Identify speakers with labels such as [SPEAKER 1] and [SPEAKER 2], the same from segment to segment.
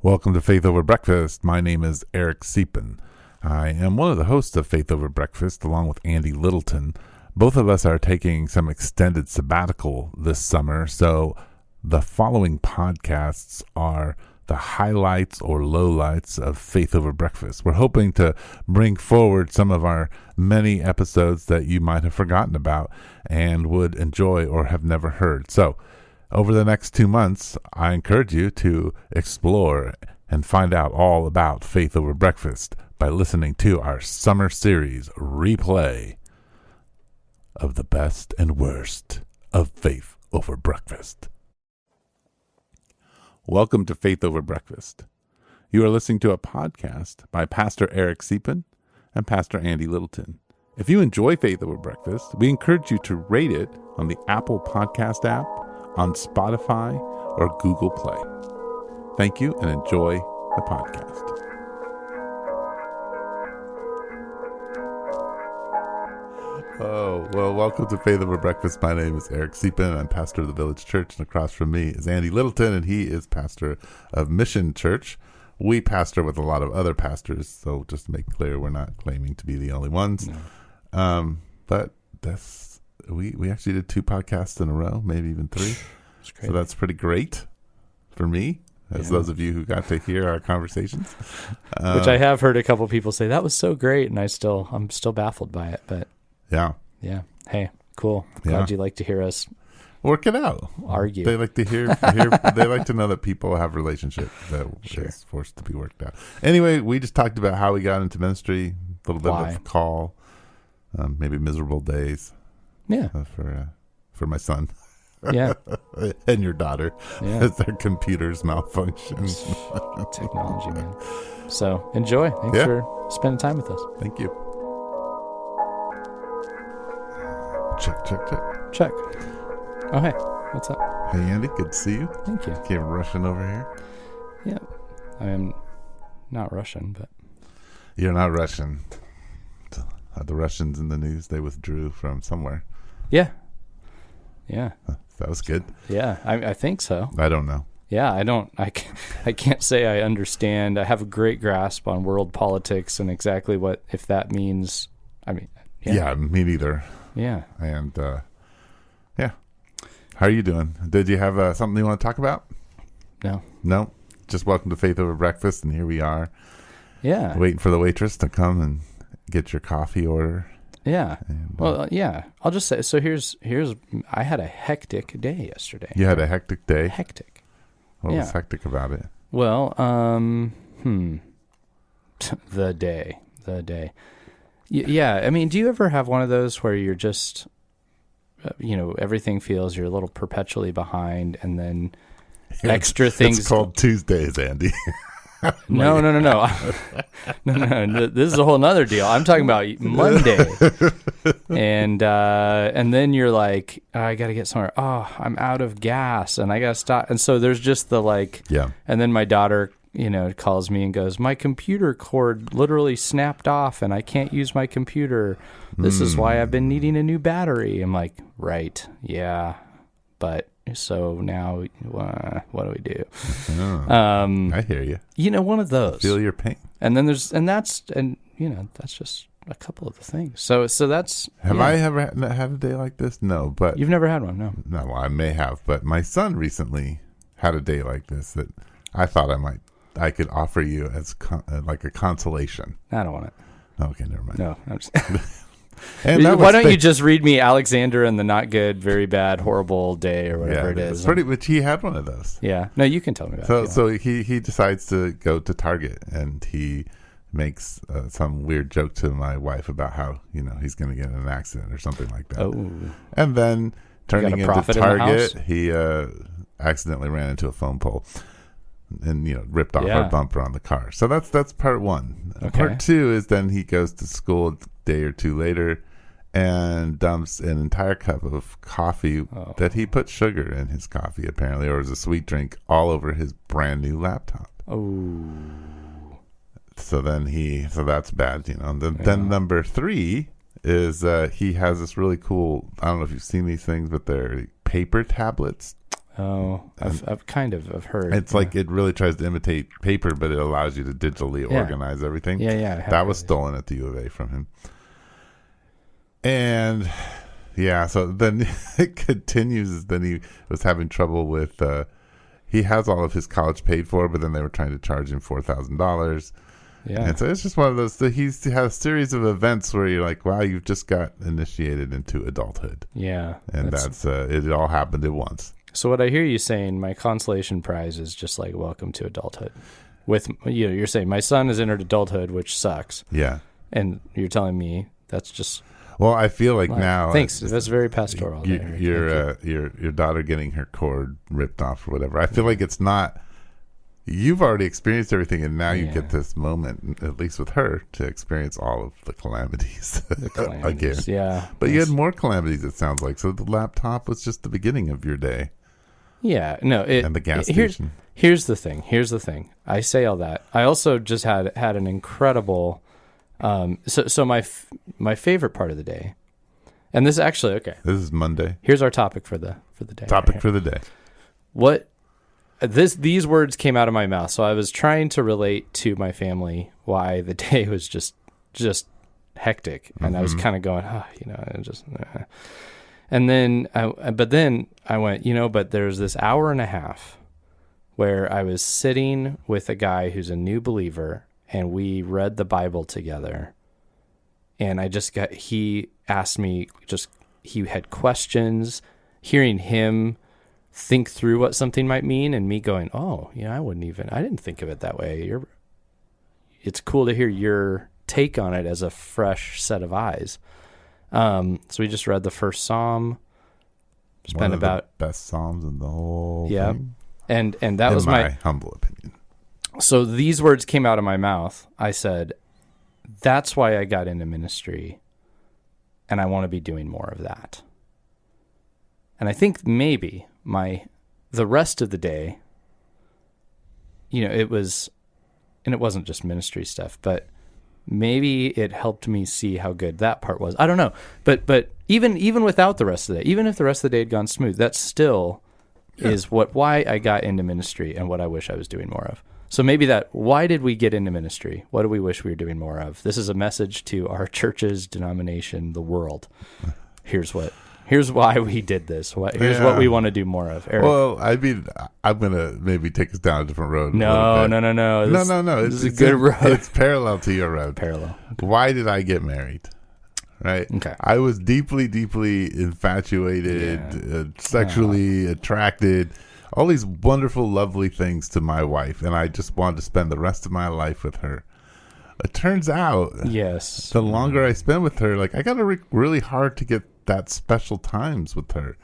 [SPEAKER 1] Welcome to Faith Over Breakfast. My name is Eric Siepen. I am one of the hosts of Faith Over Breakfast along with Andy Littleton. Both of us are taking some extended sabbatical this summer, so the following podcasts are the highlights or lowlights of Faith Over Breakfast. We're hoping to bring forward some of our many episodes that you might have forgotten about and would enjoy or have never heard. So, over the next 2 months, I encourage you to explore and find out all about Faith Over Breakfast by listening to our summer series replay of the best and worst of Faith Over Breakfast. Welcome to Faith Over Breakfast. You are listening to a podcast by Pastor Eric Siepen and Pastor Andy Littleton. If you enjoy Faith Over Breakfast, we encourage you to rate it on the Apple Podcast app, on Spotify, or Google Play. Thank you and enjoy the podcast. Oh, well, welcome to Faith Over Breakfast. My name is Eric Siepen. I'm pastor of the Village Church, and across from me is Andy Littleton, and he is pastor of Mission Church. We pastor with a lot of other pastors, so just to make clear, we're not claiming to be the only ones. No. But that's... We actually did 2 podcasts in a row, maybe even 3. So that's pretty great for me, as those of you who got to hear our conversations.
[SPEAKER 2] Which I have heard a couple people say, that was so great, and I'm still baffled by it. But yeah. Hey, cool. Glad you like to hear us
[SPEAKER 1] work it out.
[SPEAKER 2] Argue.
[SPEAKER 1] They like to hear they like to know that people have relationships that is forced to be worked out. Anyway, we just talked about how we got into ministry, a little bit of a call, maybe miserable days.
[SPEAKER 2] Yeah,
[SPEAKER 1] for my son.
[SPEAKER 2] Yeah,
[SPEAKER 1] and your daughter, as their computers malfunction.
[SPEAKER 2] Technology, man. So enjoy. Thanks for spending time with us.
[SPEAKER 1] Thank you. Check.
[SPEAKER 2] Oh, hey, what's up?
[SPEAKER 1] Hey, Andy, good to see you.
[SPEAKER 2] Thank you.
[SPEAKER 1] Came rushing over here.
[SPEAKER 2] Yeah, I am not Russian, but
[SPEAKER 1] you're not Russian. The Russians in the news, they withdrew from somewhere.
[SPEAKER 2] Yeah.
[SPEAKER 1] That was good.
[SPEAKER 2] Yeah, I think so.
[SPEAKER 1] I don't know.
[SPEAKER 2] Yeah, I can't say I understand. I have a great grasp on world politics and exactly if that means. I mean,
[SPEAKER 1] yeah, me neither.
[SPEAKER 2] Yeah.
[SPEAKER 1] And, how are you doing? Did you have something you want to talk about? No? Just welcome to Faith Over Breakfast, and here we are.
[SPEAKER 2] Yeah.
[SPEAKER 1] Waiting for the waitress to come and get your coffee order.
[SPEAKER 2] Yeah. And, I'll just say, so here's I had a hectic day yesterday.
[SPEAKER 1] You had a hectic day?
[SPEAKER 2] Hectic.
[SPEAKER 1] What was hectic about it?
[SPEAKER 2] Well, the day. Yeah. I mean, do you ever have one of those where you're just, everything feels you're a little perpetually behind, and then extra things.
[SPEAKER 1] It's called Tuesdays, Andy.
[SPEAKER 2] No. No. This is a whole nother deal. I'm talking about Monday. And then you're like, I got to get somewhere. Oh, I'm out of gas and I got to stop. And so there's just the and then my daughter, calls me and goes, my computer cord literally snapped off and I can't use my computer. This is why I've been needing a new battery. I'm like, right. Yeah. But so now, what do we do?
[SPEAKER 1] I hear you.
[SPEAKER 2] One of those.
[SPEAKER 1] I feel your pain.
[SPEAKER 2] And then that's just a couple of the things. So that's.
[SPEAKER 1] Have I ever had a day like this? No, but
[SPEAKER 2] you've never had one, no.
[SPEAKER 1] No, well, I may have, but my son recently had a day like this that I thought I could offer you as like a consolation.
[SPEAKER 2] I don't want it.
[SPEAKER 1] Okay, never mind.
[SPEAKER 2] No, I'm just.
[SPEAKER 1] And
[SPEAKER 2] why don't you just read me Alexander and the Not Good, Very Bad, Horrible Day or whatever it is?
[SPEAKER 1] But he had one of those.
[SPEAKER 2] Yeah. No, you can tell me about it.
[SPEAKER 1] So he decides to go to Target and he makes some weird joke to my wife about how, he's going to get in an accident or something like that.
[SPEAKER 2] Oh.
[SPEAKER 1] And then turning into Target, he accidentally ran into a phone pole and, ripped off our bumper on the car. So that's part one. Okay. Part two is then he goes to school a day or two later and dumps an entire cup of coffee that he put sugar in his coffee, apparently, or as a sweet drink, all over his brand new laptop.
[SPEAKER 2] Oh.
[SPEAKER 1] So that's bad, Then number 3 is he has this really cool, I don't know if you've seen these things, but they're paper tablets.
[SPEAKER 2] Oh, I've kind of heard.
[SPEAKER 1] It's like it really tries to imitate paper, but it allows you to digitally organize everything.
[SPEAKER 2] Yeah.
[SPEAKER 1] That was stolen at the U of A from him. And yeah, so then it continues. Then he was having trouble with, he has all of his college paid for, but then they were trying to charge him $4,000.
[SPEAKER 2] Yeah.
[SPEAKER 1] And so it's just one of those, he's had a series of events where you're like, wow, you've just got initiated into adulthood.
[SPEAKER 2] Yeah.
[SPEAKER 1] And that's it all happened at once.
[SPEAKER 2] So what I hear you saying, my consolation prize is just like welcome to adulthood. With you're saying my son has entered adulthood, which sucks.
[SPEAKER 1] Yeah.
[SPEAKER 2] And you're telling me that's just.
[SPEAKER 1] Well, I feel like now.
[SPEAKER 2] Thanks. That's very pastoral.
[SPEAKER 1] Your daughter getting her cord ripped off or whatever. I feel like it's not. You've already experienced everything, and now you get this moment, at least with her, to experience all of the calamities, again.
[SPEAKER 2] Yeah.
[SPEAKER 1] But you had more calamities, it sounds like. So the laptop was just the beginning of your day.
[SPEAKER 2] Yeah. No.
[SPEAKER 1] And the gas station.
[SPEAKER 2] Here's the thing. I say all that. I also just had an incredible. So my favorite part of the day, and this is actually okay.
[SPEAKER 1] This is Monday.
[SPEAKER 2] Here's our topic for the day.
[SPEAKER 1] Topic for the day.
[SPEAKER 2] What these words came out of my mouth. So I was trying to relate to my family why the day was just hectic, and I was kind of going, and then I went, but there's this hour and a half where I was sitting with a guy who's a new believer. And we read the Bible together, and he asked me, he had questions, hearing him think through what something might mean, and me going, oh, I didn't think of it that way. It's cool to hear your take on it as a fresh set of eyes. So we just read the first Psalm, spent about
[SPEAKER 1] the best Psalms in the whole thing.
[SPEAKER 2] And that was
[SPEAKER 1] my humble opinion.
[SPEAKER 2] So these words came out of my mouth. I said, that's why I got into ministry, and I want to be doing more of that. And I think maybe the rest of the day, it wasn't just ministry stuff, but maybe it helped me see how good that part was. I don't know. But even without the rest of the day, even if the rest of the day had gone smooth, that still is why I got into ministry and what I wish I was doing more of. So maybe why did we get into ministry? What do we wish we were doing more of? This is a message to our churches, denomination, the world. Here's why we did this. Here's what we want to do more of. Eric.
[SPEAKER 1] Well, I mean, I'm going to maybe take us down a different road.
[SPEAKER 2] No. This is a good road.
[SPEAKER 1] It's parallel to your road.
[SPEAKER 2] Parallel.
[SPEAKER 1] Why did I get married? Right?
[SPEAKER 2] Okay.
[SPEAKER 1] I was deeply, deeply infatuated, sexually attracted, all these wonderful, lovely things to my wife, and I just wanted to spend the rest of my life with her. It turns out, the longer I spend with her, like I got to really hard to get that special times with her,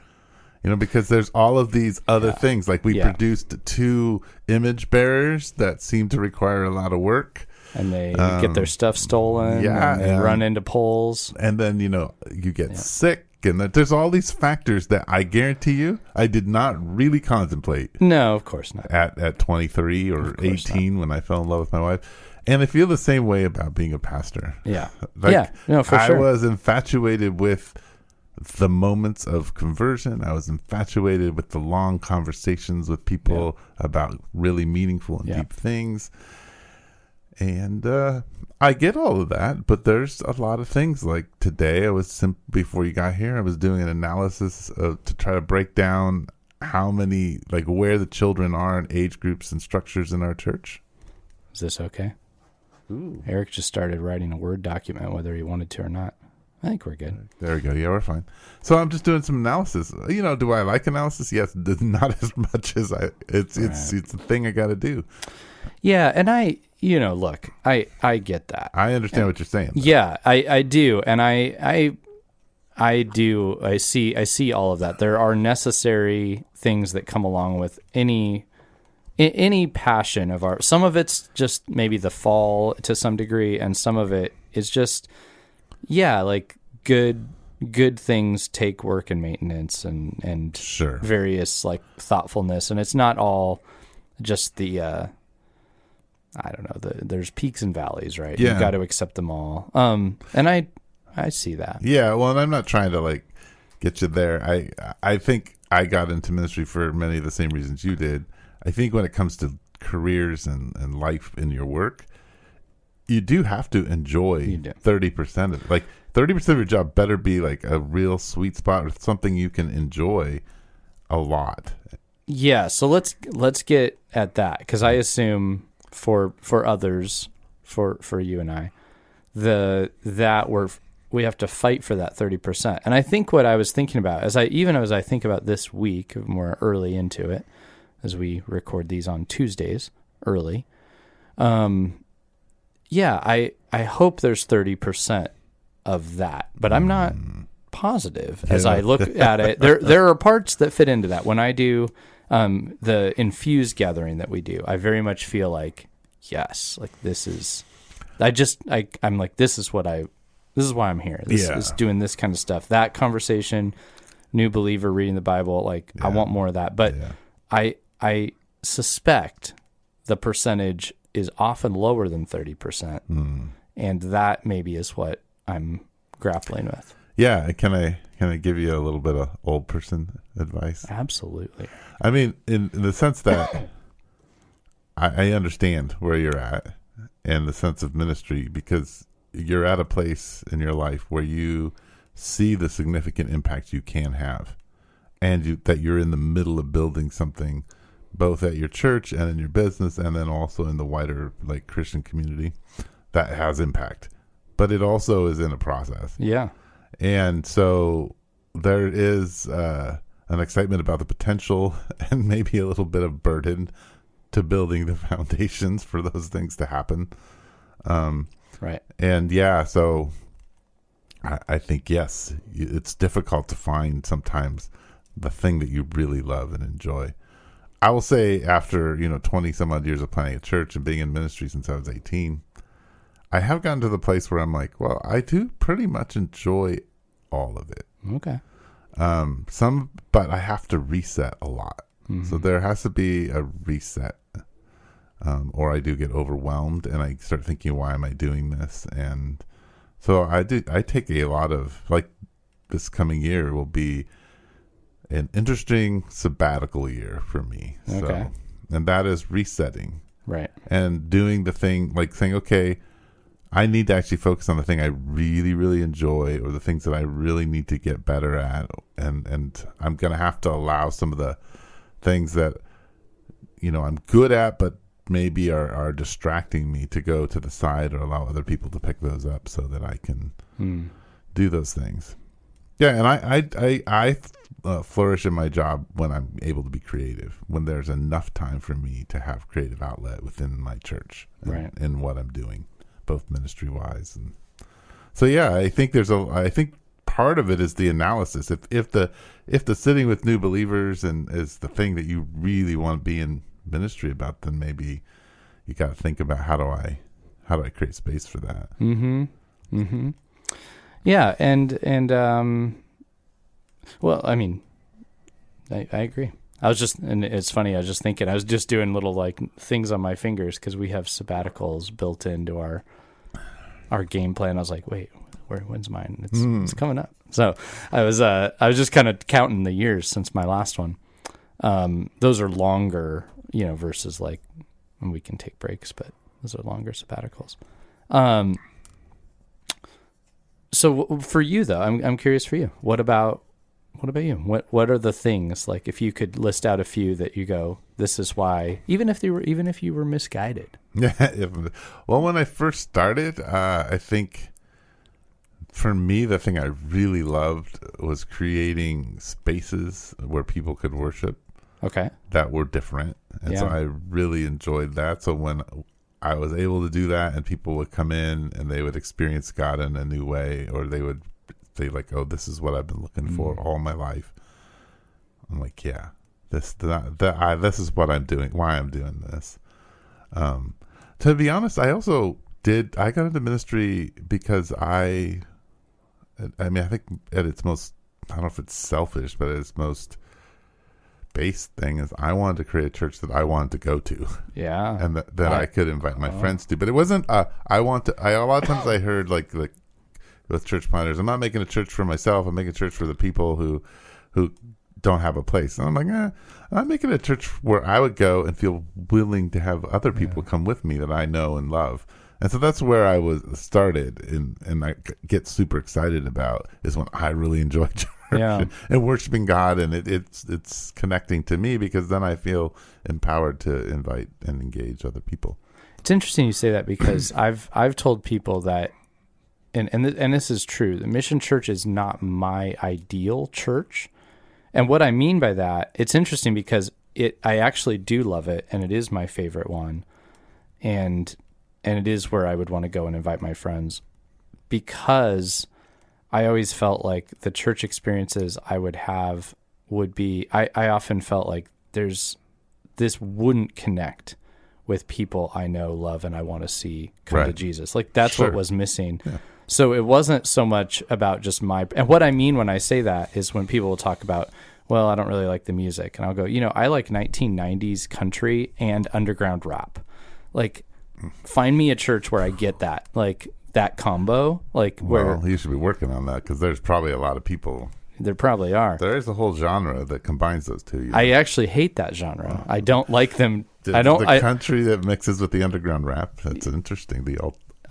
[SPEAKER 1] because there's all of these other things. Like we produced 2 image bearers that seem to require a lot of work.
[SPEAKER 2] And they get their stuff stolen, and they run into poles.
[SPEAKER 1] And then, you get sick. And there's all these factors that I guarantee you I did not really contemplate.
[SPEAKER 2] No, of course not.
[SPEAKER 1] At 23 or 18 when I fell in love with my wife. And I feel the same way about being a pastor.
[SPEAKER 2] Yeah.
[SPEAKER 1] For
[SPEAKER 2] sure.
[SPEAKER 1] I was infatuated with the moments of conversion. I was infatuated with the long conversations with people about really meaningful and deep things. And I get all of that, but there's a lot of things. Like today, before you got here, I was doing an analysis to try to break down how many, where the children are in age groups and structures in our church.
[SPEAKER 2] Is this okay? Ooh. Eric just started writing a Word document, whether he wanted to or not. I think we're good.
[SPEAKER 1] There we go. Yeah, we're fine. So I'm just doing some analysis. Do I like analysis? Yes, not as much as it's a thing I got to do.
[SPEAKER 2] Yeah, and look, I get that.
[SPEAKER 1] I understand what you're saying. Though.
[SPEAKER 2] Yeah, I do, and I do. I see all of that. There are necessary things that come along with any passion of our. Some of it's just maybe the fall to some degree, and some of it is just good things take work and maintenance and various thoughtfulness, and it's not all just the. I don't know. There's peaks and valleys, right?
[SPEAKER 1] Yeah.
[SPEAKER 2] You've got to accept them all. And I see that.
[SPEAKER 1] Yeah. Well, and I'm not trying to get you there. I think I got into ministry for many of the same reasons you did. I think when it comes to careers and life in your work, you do have to enjoy 30% of it. Like 30% of your job better be like a real sweet spot or something you can enjoy a lot.
[SPEAKER 2] Yeah, so let's get at that, because I assume for others, for you and I, we have to fight for that 30%. And I think what I was thinking about, as I think about this week, more early into it, as we record these on Tuesdays early, I hope there's 30% of that, but I'm not positive as I look at it. There are parts that fit into that. When I do the infused gathering that we do, I very much feel like, yes, like this is, I'm like, this is why I'm here. This is doing this kind of stuff. That conversation, new believer reading the Bible, like I want more of that. But I suspect the percentage is often lower than 30%. And that maybe is what I'm grappling with.
[SPEAKER 1] Yeah. Can I give you a little bit of old person advice?
[SPEAKER 2] Absolutely.
[SPEAKER 1] I mean, in the sense that I understand where you're at and the sense of ministry, because you're at a place in your life where you see the significant impact you can have, and that you're in the middle of building something both at your church and in your business, and then also in the wider like Christian community that has impact, but it also is in a process.
[SPEAKER 2] Yeah.
[SPEAKER 1] And so there is an excitement about the potential and maybe a little bit of burden to building the foundations for those things to happen.
[SPEAKER 2] Right.
[SPEAKER 1] And so I think, yes, it's difficult to find sometimes the thing that you really love and enjoy. I will say after, 20 some odd years of planning a church and being in ministry since I was 18, I have gotten to the place where I'm like, well, I do pretty much enjoy all of it.
[SPEAKER 2] Okay.
[SPEAKER 1] But I have to reset a lot. Mm-hmm. So there has to be a reset, or I do get overwhelmed and I start thinking, why am I doing this? And so I take a lot of, like, this coming year will be an interesting sabbatical year for me. Okay. So, and that is resetting.
[SPEAKER 2] Right.
[SPEAKER 1] And doing the thing, like saying, okay, I need to actually focus on the thing I really, really enjoy, or the things that I really need to get better at. And I'm going to have to allow some of the things that, I'm good at, but maybe are distracting me, to go to the side, or allow other people to pick those up so that I can do those things. Yeah. And I flourish in my job when I'm able to be creative, when there's enough time for me to have creative outlet within my church in what I'm doing, both ministry wise. And so, I think I think part of it is the analysis. If the sitting with new believers and is the thing that you really want to be in ministry about, then maybe you got to think about how do I create space for that.
[SPEAKER 2] Yeah. And well, I mean, I agree. And it's funny, I was just thinking, I was just doing little like things on my fingers, because we have sabbaticals built into our game plan. I was like, wait, when's mine? It's coming up. So I was just kind of counting the years since my last one. Those are longer, versus like when we can take breaks, but those are longer sabbaticals. So for you though, I'm curious for you. What about you? What are the things, like, if you could list out a few that you go, this is why, even if you were misguided?
[SPEAKER 1] Yeah. Well, when I first started, I think for me, the thing I really loved was creating spaces where people could worship.
[SPEAKER 2] Okay.
[SPEAKER 1] That were different. And so I really enjoyed that. So when I was able to do that, and people would come in and they would experience God in a new way, or they would say like, oh, this is what I've been looking for all my life. I'm like, yeah, this is what I'm doing, why I'm doing this. To be honest, I got into ministry because I think at its most, I don't know if it's selfish, but at its most base thing is I wanted to create a church that I wanted to go to.
[SPEAKER 2] Yeah.
[SPEAKER 1] And that I could invite my friends to. But it wasn't, a lot of times I heard like with church planners, I'm not making a church for myself. I'm making a church for the people who don't have a place. And I'm like, I'm making a church where I would go and feel willing to have other people come with me that I know and love. And so that's where I was started, and I get super excited about is when I really enjoy church and worshiping God, and it's connecting to me, because then I feel empowered to invite and engage other people.
[SPEAKER 2] It's interesting you say that, because I've told people that, and this is true, the Mission Church is not my ideal church. And what I mean by that, it's interesting because I actually do love it, and it is my favorite one. And it is where I would want to go and invite my friends, because I always felt like the church experiences I would have would be, I often felt like this wouldn't connect with people I know, love, and I want to see come to Jesus. Like that's what was missing. Yeah. So it wasn't so much about just and what I mean when I say that is when people will talk about, well, I don't really like the music. And I'll go, I like 1990s country and underground rap. Like, find me a church where I get that, like that combo, like where.
[SPEAKER 1] Well, you should be working on that, because there's probably a lot of people.
[SPEAKER 2] There probably are.
[SPEAKER 1] There is a whole genre that combines those two.
[SPEAKER 2] I actually hate that genre. I don't like them.
[SPEAKER 1] The country that mixes with the underground rap. That's interesting.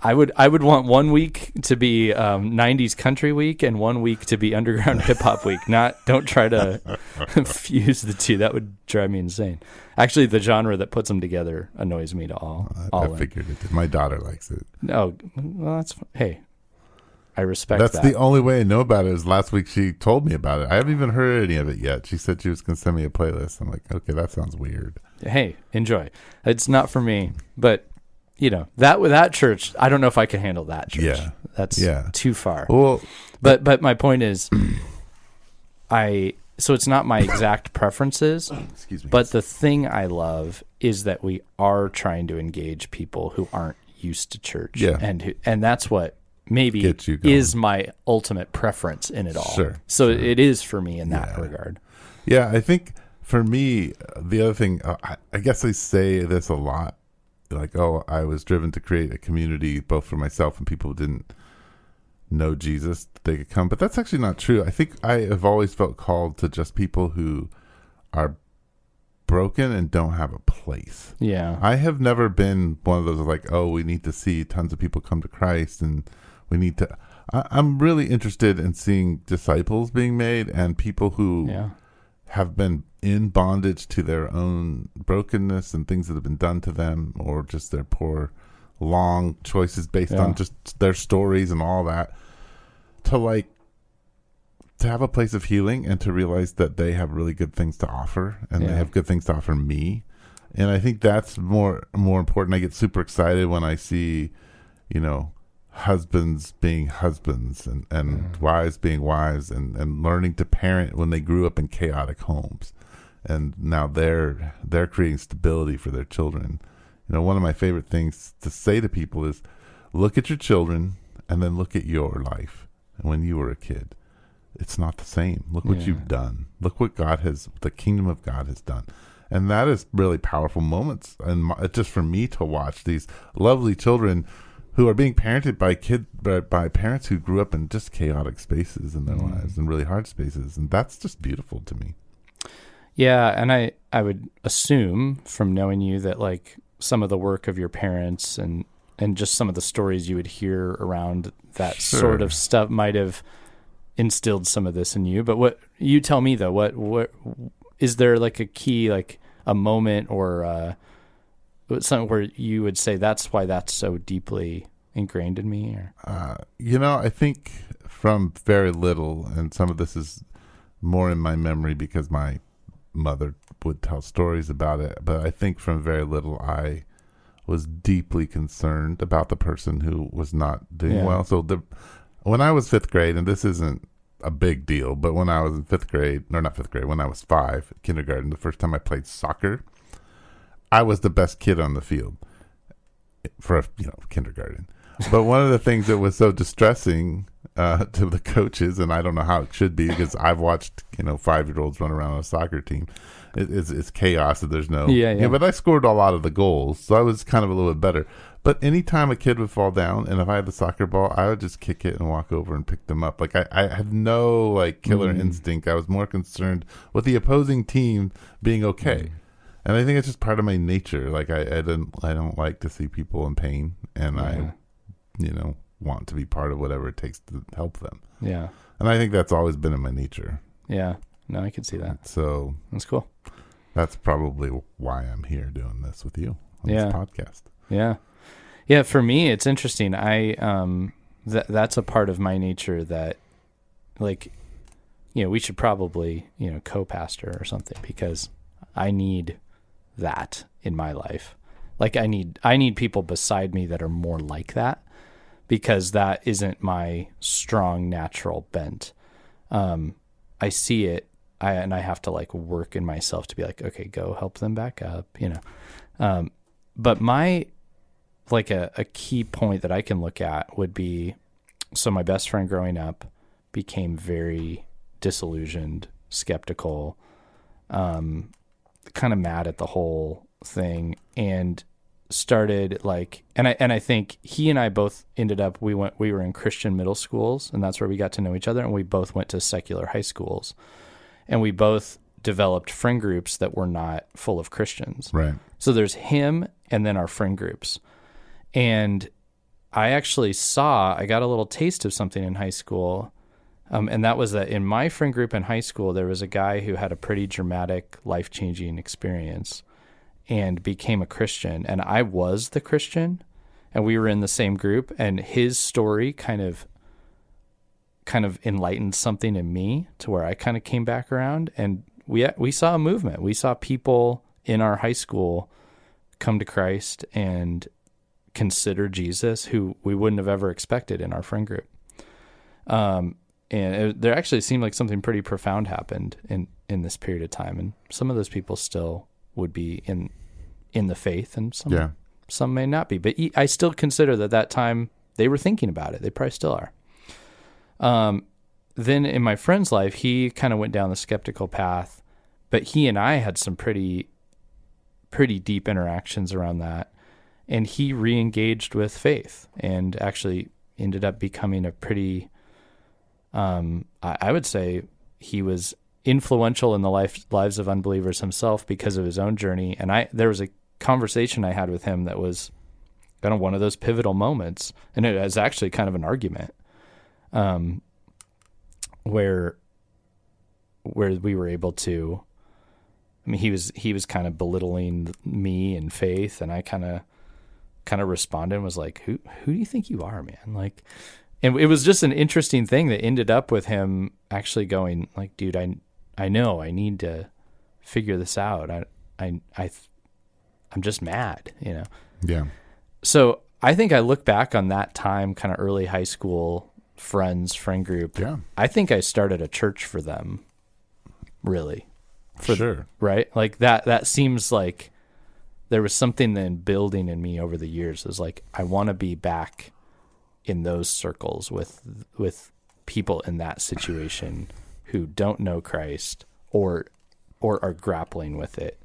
[SPEAKER 2] I would want 1 week to be 90s country week and 1 week to be underground hip hop week. Don't try to fuse the two. That would drive me insane. Actually, the genre that puts them together annoys me to all.
[SPEAKER 1] I figured it did. My daughter likes it.
[SPEAKER 2] Oh, well, hey, I respect that.
[SPEAKER 1] That's the only way I know about it is last week she told me about it. I haven't even heard any of it yet. She said she was going to send me a playlist. I'm like, okay, that sounds weird.
[SPEAKER 2] Hey, enjoy. It's not for me, but that church, I don't know if I can handle that church.
[SPEAKER 1] Yeah.
[SPEAKER 2] That's too far.
[SPEAKER 1] Well,
[SPEAKER 2] but my point is, so it's not my exact preferences,
[SPEAKER 1] excuse me.
[SPEAKER 2] But the thing I love is that we are trying to engage people who aren't used to church.
[SPEAKER 1] Yeah.
[SPEAKER 2] And that's what maybe is my ultimate preference in it all.
[SPEAKER 1] Sure.
[SPEAKER 2] So it is for me in that regard.
[SPEAKER 1] Yeah, I think for me, the other thing, I guess I say this a lot, like, I was driven to create a community both for myself and people who didn't know Jesus, they could come. But that's actually not true. I think I have always felt called to just people who are broken and don't have a place.
[SPEAKER 2] Yeah.
[SPEAKER 1] I have never been one of those like, we need to see tons of people come to Christ, and we need to. I'm really interested in seeing disciples being made and people who have been in bondage to their own brokenness and things that have been done to them, or just their poor, long choices based on just their stories and all that, to have a place of healing and to realize that they have really good things to offer, and they have good things to offer me. And I think that's more important. I get super excited when I see, husbands being husbands and wives being wives, and learning to parent when they grew up in chaotic homes. And now they're creating stability for their children. One of my favorite things to say to people is, look at your children and then look at your life. And when you were a kid, it's not the same. Look what you've done. Look what the kingdom of God has done. And that is really powerful moments. And just for me to watch these lovely children who are being parented by parents who grew up in just chaotic spaces in their lives, and really hard spaces. And that's just beautiful to me.
[SPEAKER 2] Yeah, and I would assume from knowing you that like some of the work of your parents and just some of the stories you would hear around that sort of stuff might have instilled some of this in you. But what you tell me though, what is there like a key, like a moment or something where you would say that's why that's so deeply ingrained in me? Or?
[SPEAKER 1] I think from very little, and some of this is more in my memory because my mother would tell stories about it, but I think from very little I was deeply concerned about the person who was not doing well. So when I was fifth grade, and this isn't a big deal, but when I was in when I was 5, kindergarten, the first time I played soccer, I was the best kid on the field for kindergarten. But one of the things that was so distressing to the coaches, and I don't know how it should be because I've watched 5-year-olds run around on a soccer team. It's chaos, and there's no but I scored a lot of the goals, so I was kind of a little bit better. But anytime a kid would fall down, and if I had the soccer ball, I would just kick it and walk over and pick them up. Like I had no like killer instinct. I was more concerned with the opposing team being okay. And I think it's just part of my nature. Like I don't like to see people in pain, and I want to be part of whatever it takes to help them. Yeah. And I think that's always been in my nature.
[SPEAKER 2] Yeah. No, I can see that.
[SPEAKER 1] So
[SPEAKER 2] that's cool.
[SPEAKER 1] That's probably why I'm here doing this with you on this podcast.
[SPEAKER 2] Yeah. Yeah. For me, it's interesting. That's a part of my nature that, like, we should probably, co-pastor or something, because I need that in my life. Like I need people beside me that are more like that, because that isn't my strong natural bent. I see it, and I have to like work in myself to be like, okay, go help them back up, But my, like a key point that I can look at would be, so my best friend growing up became very disillusioned, skeptical, kind of mad at the whole thing, and started like, and I think he and I both ended up, we were in Christian middle schools, and that's where we got to know each other, and we both went to secular high schools, and we both developed friend groups that were not full of Christians.
[SPEAKER 1] Right.
[SPEAKER 2] So there's him and then our friend groups. And I actually I got a little taste of something in high school. And that was that in my friend group in high school, there was a guy who had a pretty dramatic, life-changing experience and became a Christian. And I was the Christian, and we were in the same group, and his story kind of enlightened something in me to where I kind of came back around, and we saw a movement. We saw people in our high school come to Christ and consider Jesus who we wouldn't have ever expected in our friend group. There actually seemed like something pretty profound happened in this period of time. And some of those people still would be in the faith, and some may not be. But I still consider that time they were thinking about it. They probably still are. Then in my friend's life, he kind of went down the skeptical path, but he and I had some pretty deep interactions around that. And he re-engaged with faith and actually ended up becoming a pretty, I would say he was influential in the lives of unbelievers himself because of his own journey. And there was a conversation I had with him that was kind of one of those pivotal moments. And it was actually kind of an argument, where we were able to, I mean, he was kind of belittling me and faith, and I kind of responded and was like, who do you think you are, man? Like, and it was just an interesting thing that ended up with him actually going like, dude, I know I need to figure this out. I'm just mad, Yeah. So I think I look back on that time, kind of early high school friend group.
[SPEAKER 1] Yeah.
[SPEAKER 2] I think I started a church for them, really.
[SPEAKER 1] Sure.
[SPEAKER 2] Right? Like that seems like there was something then building in me over the years. It was like, I want to be back in those circles with people in that situation who don't know Christ or are grappling with it.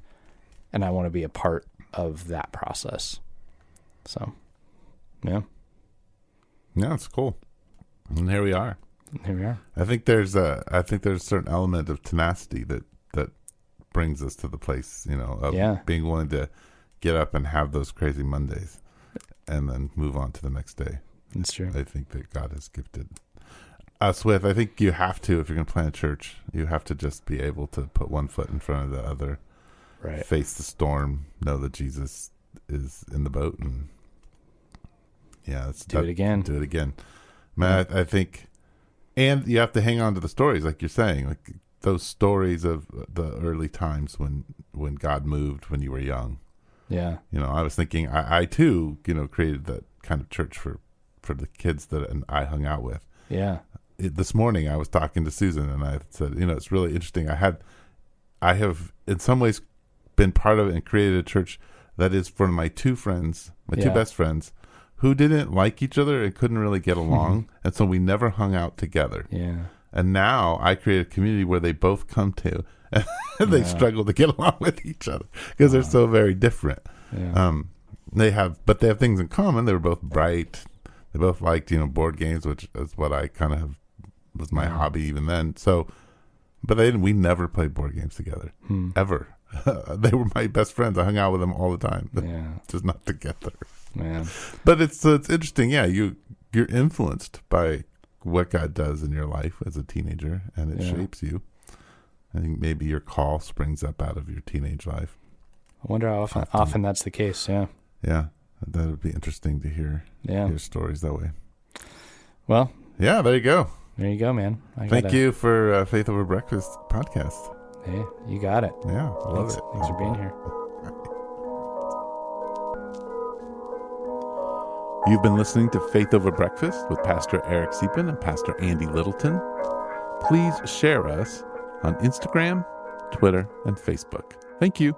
[SPEAKER 2] And I want to be a part of that process. So, yeah.
[SPEAKER 1] Yeah, it's cool. And here we are. I think there's a certain element of tenacity that brings us to the place, of being willing to get up and have those crazy Mondays and then move on to the next day.
[SPEAKER 2] That's true.
[SPEAKER 1] I think that God has gifted us with. I think you have to, if you're going to plant a church, you have to just be able to put one foot in front of the other,
[SPEAKER 2] right?
[SPEAKER 1] Face the storm, know that Jesus is in the boat, and
[SPEAKER 2] do it again.
[SPEAKER 1] Do it again. Man, I think, and you have to hang on to the stories, like you're saying, like those stories of the early times when God moved when you were young.
[SPEAKER 2] Yeah.
[SPEAKER 1] I was thinking, I too, created that kind of church for the kids that I hung out with.
[SPEAKER 2] Yeah.
[SPEAKER 1] This morning I was talking to Susan, and I said, it's really interesting. I have in some ways been part of it and created a church that is for my two friends, my two best friends, who didn't like each other and couldn't really get along. And so we never hung out together.
[SPEAKER 2] Yeah.
[SPEAKER 1] And now I create a community where they both come to and they struggle to get along with each other because they're so very different.
[SPEAKER 2] Yeah.
[SPEAKER 1] They have things in common. They were both bright. They both liked, board games, which is what I kind of was my hobby even then. So, but we never played board games together ever. They were my best friends. I hung out with them all the time, just not together.
[SPEAKER 2] Man.
[SPEAKER 1] But it's interesting. Yeah, you're influenced by what God does in your life as a teenager, and it shapes you. I think maybe your call springs up out of your teenage life.
[SPEAKER 2] I wonder how often that's the case. Yeah.
[SPEAKER 1] Yeah, that would be interesting to hear. Hear stories that way.
[SPEAKER 2] Well.
[SPEAKER 1] Yeah, there you go.
[SPEAKER 2] There you go, man.
[SPEAKER 1] Thank you for Faith Over Breakfast podcast.
[SPEAKER 2] Hey, you got it.
[SPEAKER 1] Yeah, I love it.
[SPEAKER 2] Thanks for being here.
[SPEAKER 1] You've been listening to Faith Over Breakfast with Pastor Eric Siepen and Pastor Andy Littleton. Please share us on Instagram, Twitter, and Facebook. Thank you.